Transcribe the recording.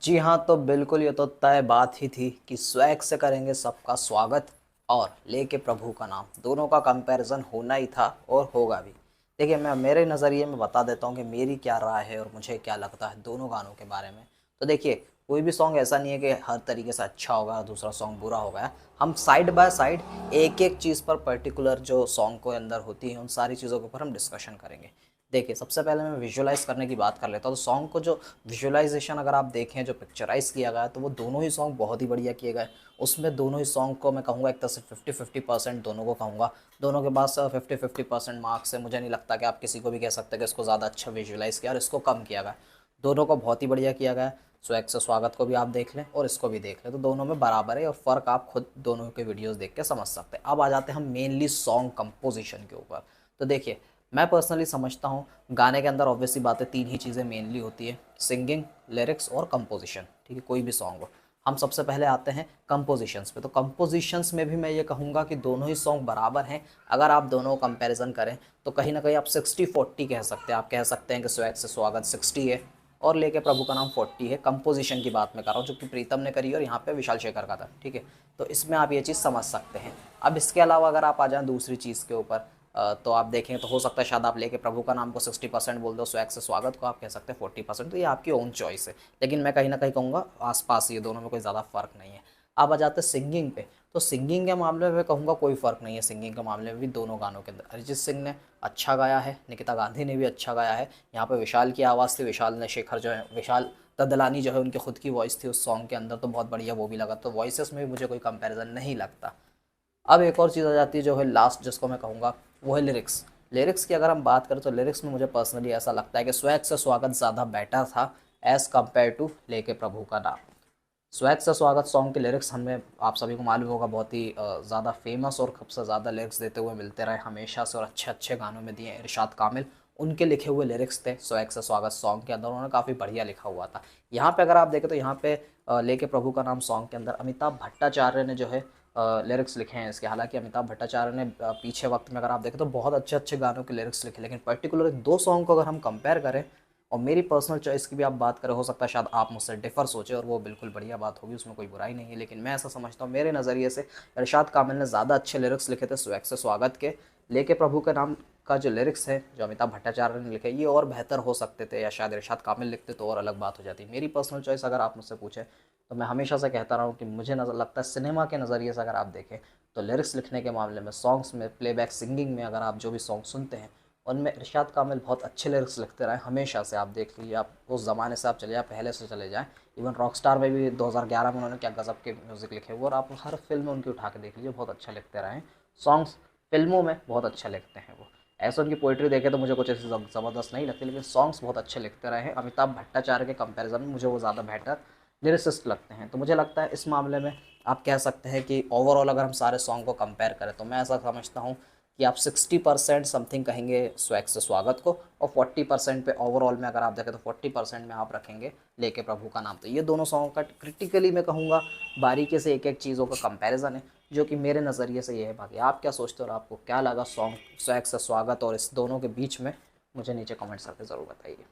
जी हाँ, तो बिल्कुल ये तो तय बात ही थी कि स्वैग से करेंगे सबका स्वागत और लेके प्रभु का नाम, दोनों का कंपैरिजन होना ही था और होगा भी। देखिए, मैं मेरे नज़रिए में बता देता हूँ कि मेरी क्या राय है और मुझे क्या लगता है दोनों गानों के बारे में। तो देखिए, कोई भी सॉन्ग ऐसा नहीं है कि हर तरीके से अच्छा होगा दूसरा सॉन्ग बुरा होगा। हम साइड बाय साइड एक एक चीज़ पर पर्टिकुलर जो सॉन्ग को अंदर होती है उन सारी चीज़ों के ऊपर हम डिस्कशन करेंगे। देखिए, सबसे पहले मैं विजुअलाइज़ करने की बात कर लेता हूँ। तो सॉन्ग को जो विजुअलाइजेशन अगर आप देखें, जो पिक्चराइज़ किया गया है, तो वो दोनों ही सॉन्ग बहुत ही बढ़िया किए गए। उसमें दोनों ही सॉन्ग को मैं कहूँगा एक तरह से 50-50% दोनों को कहूँगा। दोनों के पास 50-50% मार्क्स है। मुझे नहीं लगता कि आप किसी को भी कह सकते कि इसको ज़्यादा अच्छा विजुअलाइज़ किया और इसको कम किया गया। दोनों को बहुत ही बढ़िया किया गया है। स्वैग से स्वागत को भी आप देख लें और इसको भी देख लें, तो दोनों में बराबर है और फ़र्क आप खुद दोनों के वीडियोस देख के समझ सकते हैं। अब आ जाते हैं हम मेनली सॉन्ग कंपोजिशन के ऊपर। तो देखिए, मैं पर्सनली समझता हूँ गाने के अंदर ऑब्वियसली बात है, तीन ही चीज़ें मेनली होती है: सिंगिंग, लिरिक्स और कंपोजिशन। ठीक है, कोई भी सॉन्ग हो। हम सबसे पहले आते हैं कंपोजिशंस पे। तो कंपोजिशंस में भी मैं ये कहूँगा कि दोनों ही सॉन्ग बराबर हैं। अगर आप दोनों को कंपैरिजन करें तो कहीं ना कहीं आप 60-40 कह सकते हैं। आप कह सकते हैं कि स्वैग से स्वागत 60 है और लेके प्रभु का नाम 40 है। कंपोजिशन की बात मैं कर रहा हूँ जो कि प्रीतम ने करी और यहाँ पे विशाल शेखर का था। ठीक है, तो इसमें आप ये चीज़ समझ सकते हैं। अब इसके अलावा अगर आप आ जाएँ दूसरी चीज़ के ऊपर, तो आप देखें तो हो सकता है शायद आप लेके प्रभु का नाम को 60% बोल दो, स्वैग से स्वागत को आप कह सकते हैं 40%। तो ये आपकी ओन चॉइस है, लेकिन मैं कहीं ना कहीं कहूँगा आसपास ये दोनों में कोई ज़्यादा फर्क नहीं है। अब आ जाते हैं सिंगिंग पे। तो सिंगिंग के मामले में कहूँगा कोई फ़र्क नहीं है। सिंगिंग के मामले में भी दोनों गानों के अंदर अरिजीत सिंह ने अच्छा गाया है, निकिता गांधी ने भी अच्छा गाया है। यहाँ पे विशाल की आवाज़ थी, विशाल ने शेखर जो है, विशाल ददलानी जो है, उनकी खुद की वॉइस थी उस सॉन्ग के अंदर, तो बहुत बढ़िया वो भी लगा। तो वॉइसेस में भी मुझे कोई कंपैरिजन नहीं लगता। अब एक और चीज़ आ जाती है जो है लास्ट, जिसको मैं कहूँगा वो है लिरिक्स। लिरिक्स की अगर हम बात करें तो लिरिक्स में मुझे पर्सनली ऐसा लगता है कि स्वैग से स्वागत ज़्यादा बेटर था एज़ कम्पेयर टू लेके प्रभु का नाम। स्वैग से स्वागत सॉन्ग के लिरिक्स हमें, आप सभी को मालूम होगा, बहुत ही ज़्यादा फेमस और सबसे ज़्यादा लिरिक्स देते हुए मिलते रहे हमेशा से, और अच्छे अच्छे गानों में दिए इरशाद कामिल। उनके लिखे हुए लिरिक्स थे स्वैग से स्वागत सॉन्ग के अंदर, उन्होंने काफ़ी बढ़िया लिखा हुआ था। यहाँ पे अगर आप देखें तो यहाँ पे लेके प्रभु का नाम सॉन्ग के अंदर अमिताभ भट्टाचार्य ने जो है लिरिक्स लिखे हैं इसके। हालांकि अमिताभ भट्टाचार्य ने पीछे वक्त में अगर आप देखें तो बहुत अच्छे अच्छे गानों के लिरिक्स लिखे, लेकिन पर्टिकुलर दो सॉन्ग को अगर हम कंपेयर करें और मेरी पर्सनल चॉइस की भी आप बात करें, हो सकता है शायद आप मुझसे डिफर सोचे और वो बिल्कुल बढ़िया बात होगी, उसमें कोई बुराई नहीं है, लेकिन मैं ऐसा समझता हूँ मेरे नज़रिए से इरशाद कामिल ने ज़्यादा अच्छे लिरिक्स लिखे थे स्वैग से स्वागत के। लेके प्रभु के नाम का जो लिरिक्स है जो अमिताभ भट्टाचार्य ने लिखे, ये और बेहतर हो सकते थे, या शायद इरशाद कामिल लिखते तो और अलग बात हो जाती। मेरी पर्सनल चॉइस अगर आप मुझसे पूछे तो मैं हमेशा से कहता रहा हूँ कि मुझे नज़र लगता है सिनेमा के नज़रिए से अगर आप देखें तो लिरिक्स लिखने के मामले में, सॉन्ग्स में, प्लेबैक सिंगिंग में, अगर आप जो भी सॉन्ग सुनते हैं उनमें इरशाद कामिल बहुत अच्छे लिरिक्स लिखते रहे हमेशा से। आप देख लीजिए, आप उस ज़माने से आप चले जाए, पहले से चले जाएँ, इवन रॉकस्टार में भी 2011 में उन्होंने क्या गज़ब के म्यूज़िक लिखे हुए, और आप हर फिल्म में उनकी उठा के देख लीजिए, बहुत अच्छा लिखते रहे हैं सॉन्ग्स। फिल्मों में बहुत अच्छा लिखते हैं वो। ऐसे उनकी पोइट्री देखे तो मुझे कुछ ऐसी ज़बरदस्त नहीं लगती, लेकिन सॉन्ग्स बहुत अच्छे लिखते रहे हैं। अमिताभ भट्टाचार्य के कंपैरिजन में मुझे वो ज़्यादा बेहतर लिरिसिस्ट लगते हैं। तो मुझे लगता है इस मामले में आप कह सकते हैं कि ओवरऑल अगर हम सारे सॉन्ग को कंपेयर करें तो मैं ऐसा समझता हूँ कि आप 60% समथिंग कहेंगे स्वैग से स्वागत को, और 40% पे ओवरऑल में अगर आप देखें तो 40% में आप रखेंगे लेके प्रभु का नाम। तो ये दोनों सॉन्ग का क्रिटिकली मैं कहूँगा बारीकी से एक एक चीज़ों का कंपैरिजन है, जो कि मेरे नज़रिए से ये है। बाकी आप क्या सोचते हो और आपको क्या लगा सॉन्ग स्वैग से स्वागत और इस दोनों के बीच में, मुझे नीचे कमेंट्स करके ज़रूर बताइए।